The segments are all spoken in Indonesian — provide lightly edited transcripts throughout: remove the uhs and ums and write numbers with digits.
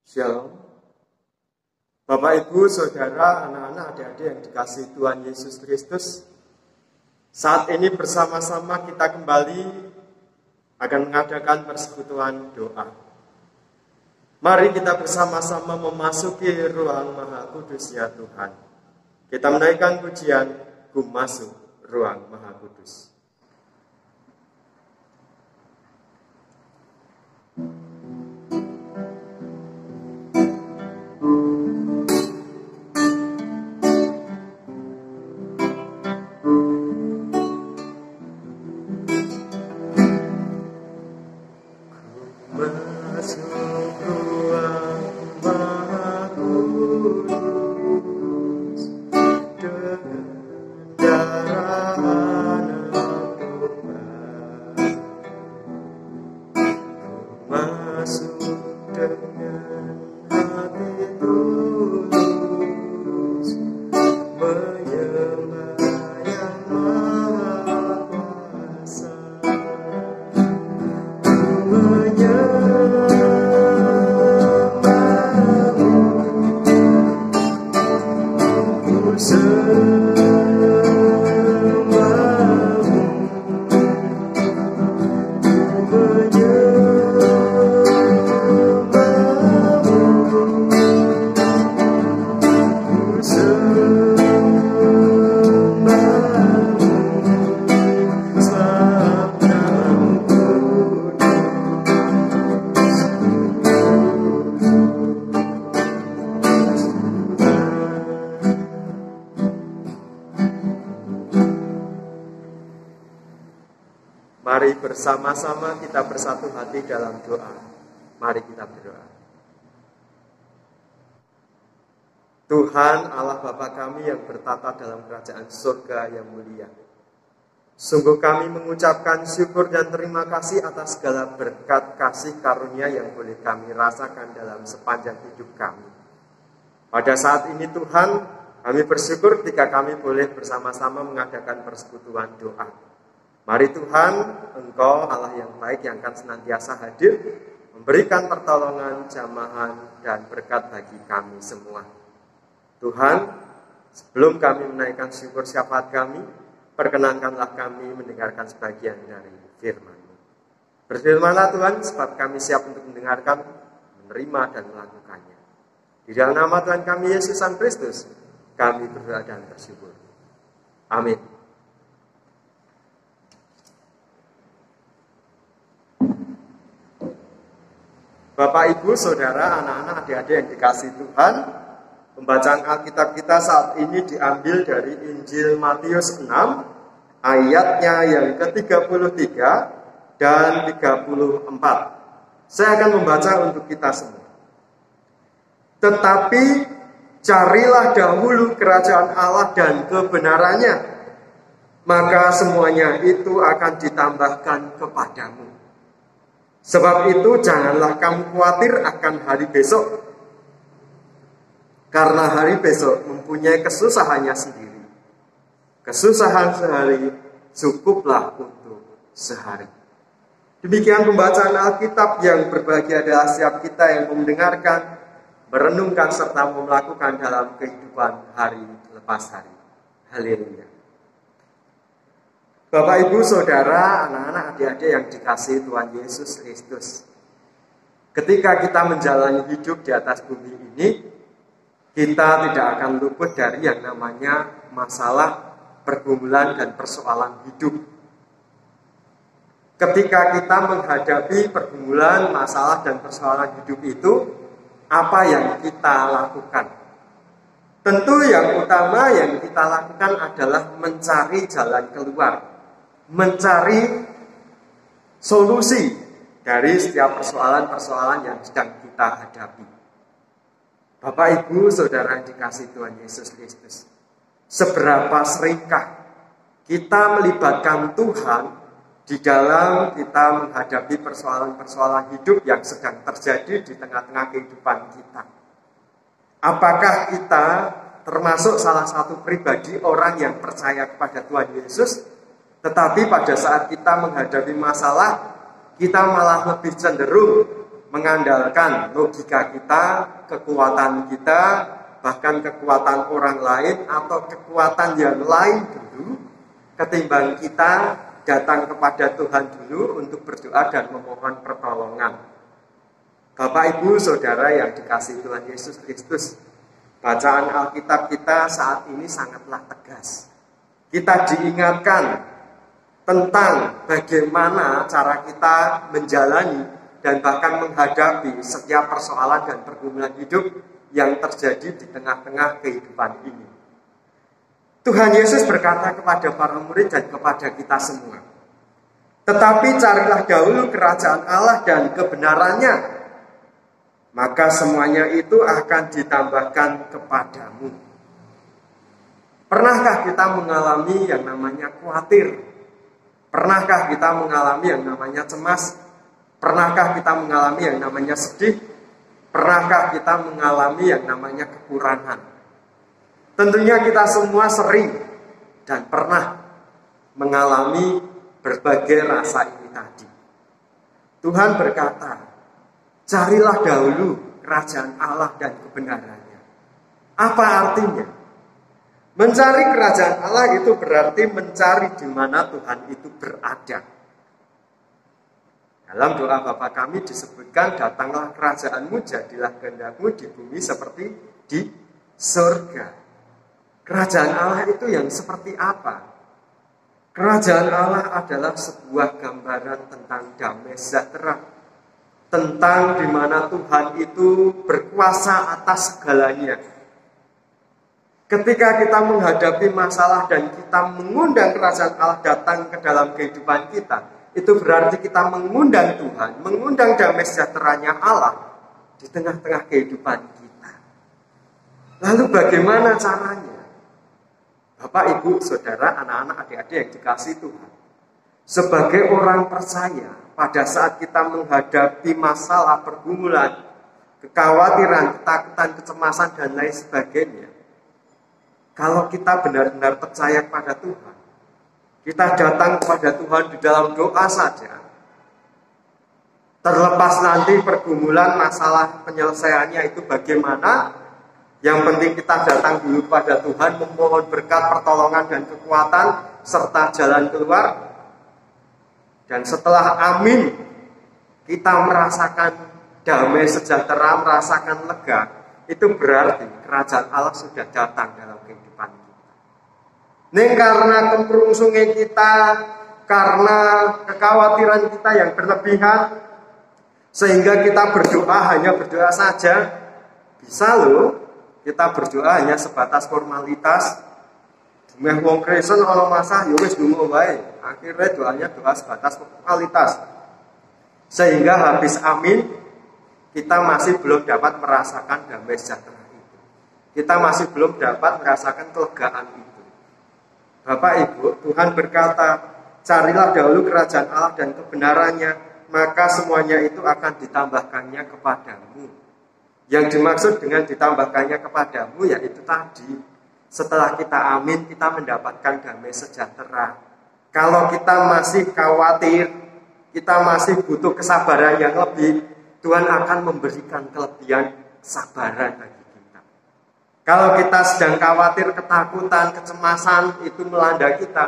Shalom. Bapak, Ibu, Saudara, anak-anak, adik-adik yang dikasihi Tuhan Yesus Kristus, saat ini bersama-sama kita kembali akan mengadakan persekutuan doa. Mari kita bersama-sama memasuki ruang Maha Kudus ya Tuhan. Kita menaikkan pujian, Ku masuk ruang Maha Kudus. Mari bersama-sama kita bersatu hati dalam doa. Mari kita berdoa. Tuhan Allah Bapa kami yang bertata dalam kerajaan surga yang mulia. Sungguh kami mengucapkan syukur dan terima kasih atas segala berkat kasih karunia yang boleh kami rasakan dalam sepanjang hidup kami. Pada saat ini Tuhan, kami bersyukur ketika kami boleh bersama-sama mengadakan persekutuan doa. Mari Tuhan, Engkau Allah yang baik yang akan senantiasa hadir, memberikan pertolongan, jamahan, dan berkat bagi kami semua. Tuhan, sebelum kami menaikkan syukur syafaat kami, perkenankanlah kami mendengarkan sebagian dari firman-Mu. Berfirmanlah Tuhan, sebab kami siap untuk mendengarkan, menerima, dan melakukannya. Di dalam nama Tuhan kami, Yesus Kristus, kami berdoa dan bersyukur. Amin. Bapak, Ibu, Saudara, anak-anak, adik-adik yang dikasihi Tuhan, pembacaan Alkitab kita saat ini diambil dari Injil Matius 6, ayatnya yang ke-33 dan 34. Saya akan membaca untuk kita semua. Tetapi carilah dahulu kerajaan Allah dan kebenarannya, maka semuanya itu akan ditambahkan kepadamu. Sebab itu janganlah kamu khawatir akan hari besok, karena hari besok mempunyai kesusahannya sendiri. Kesusahan sehari cukuplah untuk sehari. Demikian pembacaan Alkitab yang berbahagia adalah setiap kita yang mendengarkan, merenungkan serta melakukan dalam kehidupan hari lepas hari. Haleluya. Bapak, Ibu, Saudara, anak-anak, adik-adik yang dikasihi Tuhan Yesus Kristus. Ketika kita menjalani hidup di atas bumi ini, kita tidak akan luput dari yang namanya masalah, pergumulan, dan persoalan hidup. Ketika kita menghadapi pergumulan, masalah, dan persoalan hidup itu, apa yang kita lakukan? Tentu yang utama yang kita lakukan adalah mencari jalan keluar, mencari solusi dari setiap persoalan-persoalan yang sedang kita hadapi. Bapak, Ibu, Saudara yang dikasihi Tuhan Yesus Kristus, seberapa seringkah kita melibatkan Tuhan di dalam kita menghadapi persoalan-persoalan hidup yang sedang terjadi di tengah-tengah kehidupan kita? Apakah kita termasuk salah satu pribadi orang yang percaya kepada Tuhan Yesus, tetapi pada saat kita menghadapi masalah, kita malah lebih cenderung mengandalkan logika kita, kekuatan kita, bahkan kekuatan orang lain atau kekuatan yang lain dulu, ketimbang kita datang kepada Tuhan dulu untuk berdoa dan memohon pertolongan. Bapak, Ibu, Saudara yang dikasihi Tuhan Yesus Kristus, bacaan Alkitab kita saat ini sangatlah tegas. Kita diingatkan tentang bagaimana cara kita menjalani dan bahkan menghadapi setiap persoalan dan pergumulan hidup yang terjadi di tengah-tengah kehidupan ini. Tuhan Yesus berkata kepada para murid dan kepada kita semua, "Tetapi carilah dahulu kerajaan Allah dan kebenarannya, maka semuanya itu akan ditambahkan kepadamu." Pernahkah kita mengalami yang namanya khawatir? Pernahkah kita mengalami yang namanya cemas? Pernahkah kita mengalami yang namanya sedih? Pernahkah kita mengalami yang namanya kekurangan? Tentunya kita semua sering dan pernah mengalami berbagai rasa ini tadi. Tuhan berkata, carilah dahulu kerajaan Allah dan kebenarannya. Apa artinya? Mencari kerajaan Allah itu berarti mencari di mana Tuhan itu berada. Dalam doa Bapa kami disebutkan, datanglah kerajaanmu, jadilah kehendakmu di bumi seperti di surga. Kerajaan Allah itu yang seperti apa? Kerajaan Allah adalah sebuah gambaran tentang damai sejahtera, tentang di mana Tuhan itu berkuasa atas segalanya. Ketika kita menghadapi masalah dan kita mengundang kerajaan Allah datang ke dalam kehidupan kita, itu berarti kita mengundang Tuhan, mengundang damai sejahteranya Allah di tengah-tengah kehidupan kita. Lalu bagaimana caranya? Bapak, Ibu, Saudara, anak-anak, adik-adik yang dikasihi Tuhan, sebagai orang percaya, pada saat kita menghadapi masalah, pergumulan, kekhawatiran, ketakutan, kecemasan, dan lain sebagainya, kalau kita benar-benar percaya kepada Tuhan, kita datang kepada Tuhan di dalam doa saja, terlepas nanti pergumulan, masalah penyelesaiannya itu bagaimana, yang penting kita datang dulu kepada Tuhan, memohon berkat, pertolongan, dan kekuatan, serta jalan keluar. Dan setelah amin, kita merasakan damai sejahtera, merasakan lega, itu berarti kerajaan Allah sudah datang dalam kehidupan kita. Nih, karena kemurungsungan kita, karena kekhawatiran kita yang berlebihan, sehingga kita berdoa hanya berdoa saja, bisa loh. Kita berdoa hanya sebatas formalitas. Meh wong Kristen ana masa ya wis ndonga wae. Akhirnya doanya doa sebatas formalitas. Sehingga habis amin kita masih belum dapat merasakan damai sejahtera itu. Kita masih belum dapat merasakan kelegaan itu. Bapak, Ibu, Tuhan berkata, carilah dahulu kerajaan Allah dan kebenarannya, maka semuanya itu akan ditambahkannya kepadamu. Yang dimaksud dengan ditambahkannya kepadamu yaitu tadi, setelah kita amin, kita mendapatkan damai sejahtera. Kalau kita masih khawatir, kita masih butuh kesabaran yang lebih, Tuhan akan memberikan kelebihan kesabaran bagi kita. Kalau kita sedang khawatir, ketakutan, kecemasan itu melanda kita,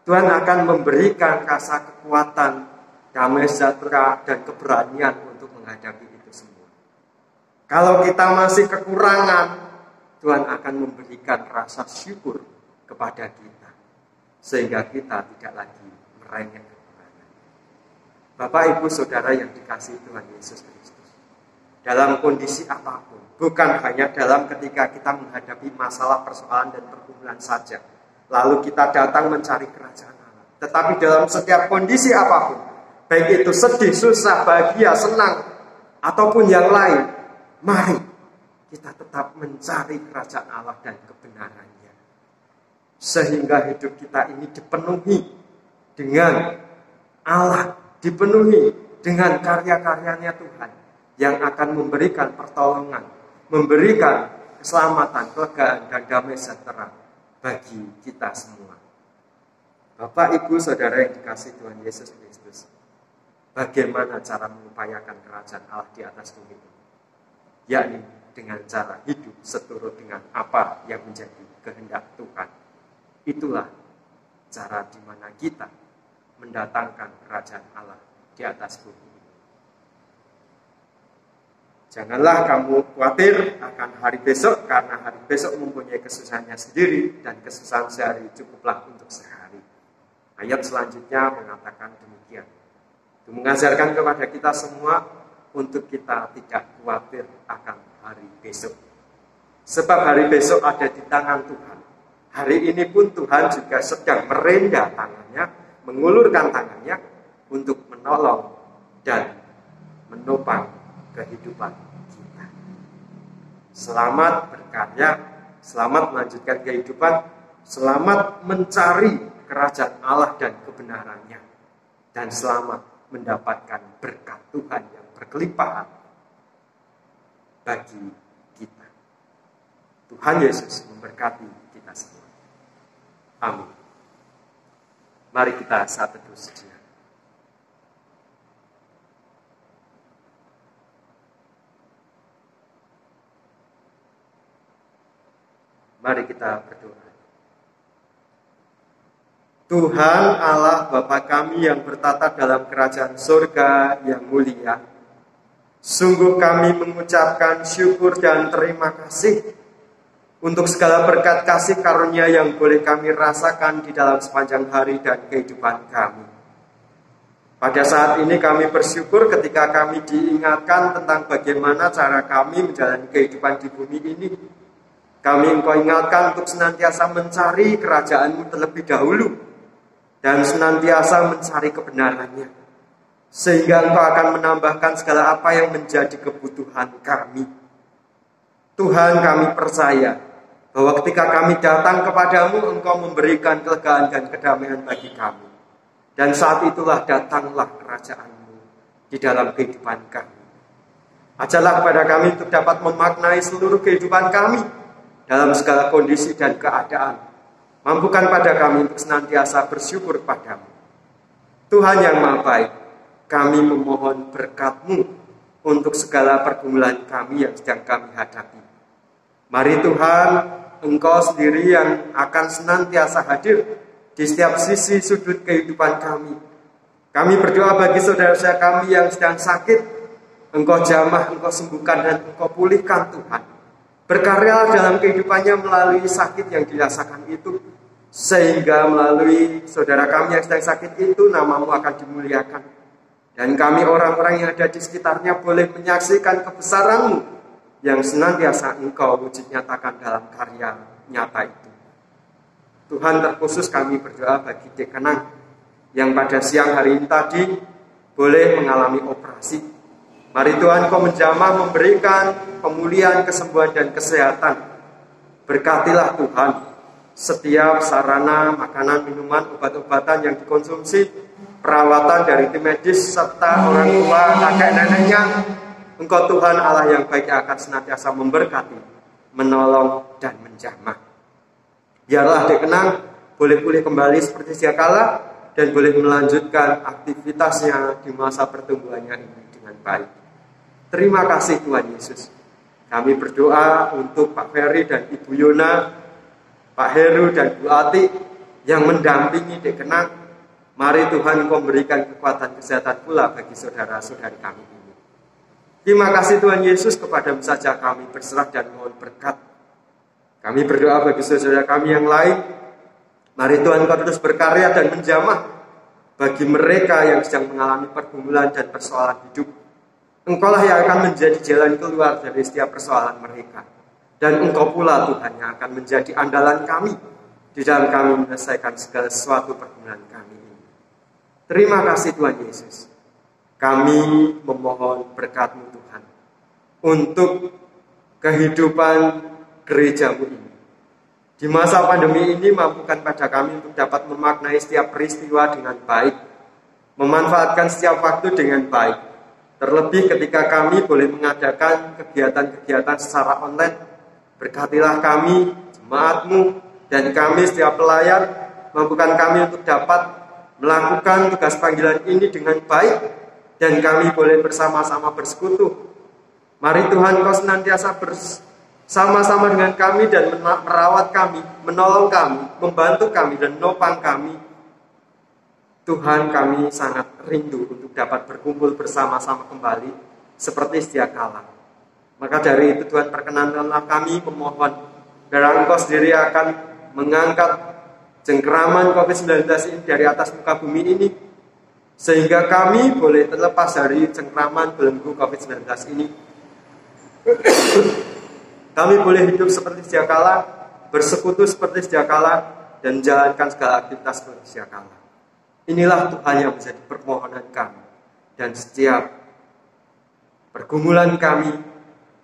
Tuhan akan memberikan rasa kekuatan, damai sejahtera, dan keberanian untuk menghadapi. Kalau kita masih kekurangan, Tuhan akan memberikan rasa syukur kepada kita, sehingga kita tidak lagi merengek kekurangan. Bapak, Ibu, Saudara yang dikasihi Tuhan Yesus Kristus, dalam kondisi apapun, bukan hanya dalam ketika kita menghadapi masalah, persoalan, dan pergumulan saja, lalu kita datang mencari kerajaan Allah, tetapi dalam setiap kondisi apapun, baik itu sedih, susah, bahagia, senang, ataupun yang lain, mari kita tetap mencari kerajaan Allah dan kebenarannya. Sehingga hidup kita ini dipenuhi dengan Allah, dipenuhi dengan karya-karyanya Tuhan yang akan memberikan pertolongan, memberikan keselamatan, kelegaan, dan damai sejahtera bagi kita semua. Bapak, Ibu, Saudara yang dikasihi Tuhan Yesus Kristus, bagaimana cara mengupayakan kerajaan Allah di atas bumi ini, yakni dengan cara hidup seturut dengan apa yang menjadi kehendak Tuhan. Itulah cara di mana kita mendatangkan kerajaan Allah di atas bumi ini. Janganlah kamu khawatir akan hari besok, karena hari besok mempunyai kesusahannya sendiri, dan kesusahan sehari cukuplah untuk sehari. Ayat selanjutnya mengatakan demikian. Itu mengajarkan kepada kita semua untuk kita tidak khawatir akan hari besok. Sebab hari besok ada di tangan Tuhan. Hari ini pun Tuhan juga sedang merendah tangannya, mengulurkan tangannya untuk menolong dan menopang kehidupan kita. Selamat berkarya, selamat melanjutkan kehidupan, selamat mencari kerajaan Allah dan kebenarannya, dan selamat mendapatkan berkat Tuhan yang berkelimpahan bagi kita. Tuhan Yesus memberkati kita semua. Amin. Mari kita saat teduh sejenak. Mari kita berdoa. Tuhan Allah Bapa kami yang bertata dalam kerajaan surga yang mulia, sungguh kami mengucapkan syukur dan terima kasih untuk segala berkat kasih karunia yang boleh kami rasakan di dalam sepanjang hari dan kehidupan kami. Pada saat ini kami bersyukur ketika kami diingatkan tentang bagaimana cara kami menjalani kehidupan di bumi ini. Kami Engkau ingatkan untuk senantiasa mencari kerajaan-Mu terlebih dahulu dan senantiasa mencari kebenarannya, sehingga Engkau akan menambahkan segala apa yang menjadi kebutuhan kami. Tuhan, kami percaya bahwa ketika kami datang kepadamu, Engkau memberikan kelegaan dan kedamaian bagi kami. Dan saat itulah datanglah kerajaan-Mu di dalam kehidupan kami. Ajarlah kepada kami untuk dapat memaknai seluruh kehidupan kami dalam segala kondisi dan keadaan. Mampukan pada kami untuk senantiasa bersyukur padamu. Tuhan yang Maha Baik, kami memohon berkat-Mu untuk segala pergumulan kami yang sedang kami hadapi. Mari Tuhan, Engkau sendiri yang akan senantiasa hadir di setiap sisi sudut kehidupan kami. Kami berdoa bagi saudara-saudara kami yang sedang sakit. Engkau jamah, Engkau sembuhkan, dan Engkau pulihkan Tuhan. Berkarya dalam kehidupannya melalui sakit yang dirasakan itu, sehingga melalui saudara kami yang sedang sakit itu nama-Mu akan dimuliakan. Dan kami orang-orang yang ada di sekitarnya boleh menyaksikan kebesaran-Mu yang senantiasa Engkau wujud nyatakan dalam karya nyata itu. Tuhan, terkhusus kami berdoa bagi Dek Kenang yang pada siang hari ini tadi boleh mengalami operasi. Mari Tuhan, Kau menjamah memberikan pemulihan, kesembuhan, dan kesehatan. Berkatilah Tuhan setiap sarana, makanan, minuman, obat-obatan yang dikonsumsi, perawatan dari tim medis, serta orang tua, kakek neneknya. Engkau Tuhan Allah yang baik akan senantiasa memberkati, menolong, dan menjamah. Biarlah Dek Kenang boleh pulih kembali seperti sedia kala dan boleh melanjutkan aktivitasnya di masa pertumbuhannya ini dengan baik. Terima kasih Tuhan Yesus. Kami berdoa untuk Pak Ferry dan Ibu Yona, Pak Heru dan Bu Ati yang mendampingi Dek Kenang. Mari Tuhan Kau memberikan kekuatan kesehatan pula bagi saudara-saudari kami ini. Terima kasih Tuhan Yesus, kepadamu saja kami berserah dan mohon berkat. Kami berdoa bagi saudara kami yang lain. Mari Tuhan Kau terus berkarya dan menjamah bagi mereka yang sedang mengalami pergumulan dan persoalan hidup. Engkaulah yang akan menjadi jalan keluar dari setiap persoalan mereka. Dan Engkau pula Tuhan yang akan menjadi andalan kami di dalam kami menyelesaikan segala sesuatu pergumulan kami ini. Terima kasih Tuhan Yesus. Kami memohon berkat-Mu Tuhan untuk kehidupan gereja-Mu ini. Di masa pandemi ini mampukan pada kami untuk dapat memaknai setiap peristiwa dengan baik, memanfaatkan setiap waktu dengan baik. Terlebih ketika kami boleh mengadakan kegiatan-kegiatan secara online. Berkatilah kami, jemaat-Mu, dan kami setiap pelayan. Mampukan kami untuk dapat melakukan tugas panggilan ini dengan baik, dan kami boleh bersama-sama bersekutu. Mari Tuhan Kau senantiasa bersama-sama dengan kami dan merawat kami, menolong kami, membantu kami dan menopang kami. Tuhan, kami sangat rindu untuk dapat berkumpul bersama-sama kembali seperti sedia kala. Maka dari itu Tuhan, perkenankanlah kami memohon biar Engkau sendiri akan mengangkat cengkeraman COVID-19 ini dari atas muka bumi ini, sehingga kami boleh terlepas dari cengkeraman belenggu COVID-19 ini. Kami boleh hidup seperti sedia kala, bersekutu seperti sedia kala, dan menjalankan segala aktivitas seperti sedia kala. Inilah Tuhan yang menjadi permohonan kami, dan setiap pergumulan kami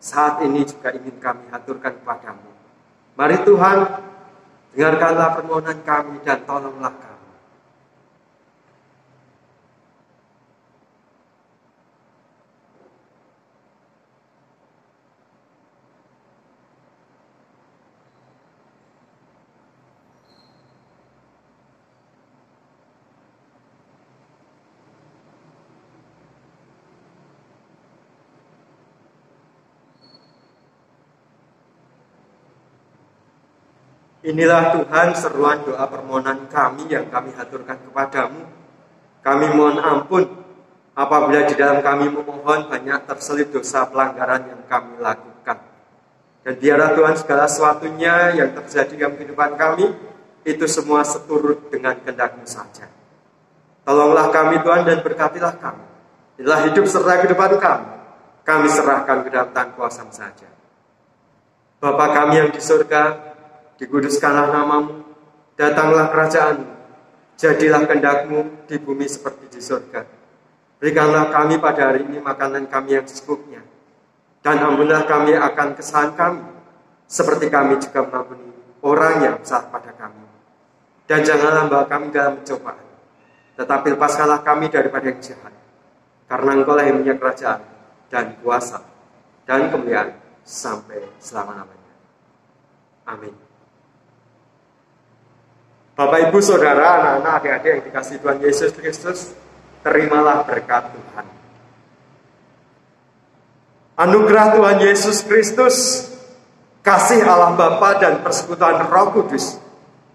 saat ini juga ingin kami haturkan kepadamu. Mari Tuhan, dengarkanlah permohonan kami dan tolonglah kami. Inilah Tuhan seruan doa permohonan kami yang kami haturkan kepadamu. Kami mohon ampun apabila di dalam kami memohon banyak terselip dosa pelanggaran yang kami lakukan. Dan biarlah Tuhan segala sesuatunya yang terjadi dalam kehidupan kami, itu semua seturut dengan kehendak-Mu saja. Tolonglah kami Tuhan dan berkatilah kami. Inilah hidup serta kehidupan kami serahkan ke dalam tangan kuasa-Mu saja. Bapa kami yang di surga, dikuduskanlah nama-Mu, datanglah kerajaan-Mu, jadilah kehendak-Mu di bumi seperti di surga. Berikanlah kami pada hari ini makanan kami yang secukupnya, dan ampunilah kami akan kesalahan kami, seperti kami juga mengampuni orang yang salah pada kami. Dan janganlah membawa kami dalam pencobaan, tetapi lepaskanlah kami daripada yang jahat, karena Engkau-lah yang punya kerajaan, dan kuasa, dan kemuliaan, sampai selama-lamanya. Amin. Bapak, Ibu, Saudara, anak-anak, adik-adik yang dikasihi Tuhan Yesus Kristus, terimalah berkat Tuhan. Anugerah Tuhan Yesus Kristus, kasih Allah Bapa dan persekutuan Roh Kudus,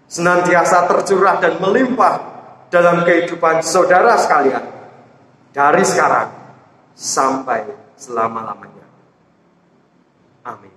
senantiasa tercurah dan melimpah dalam kehidupan saudara sekalian, dari sekarang sampai selama-lamanya. Amin.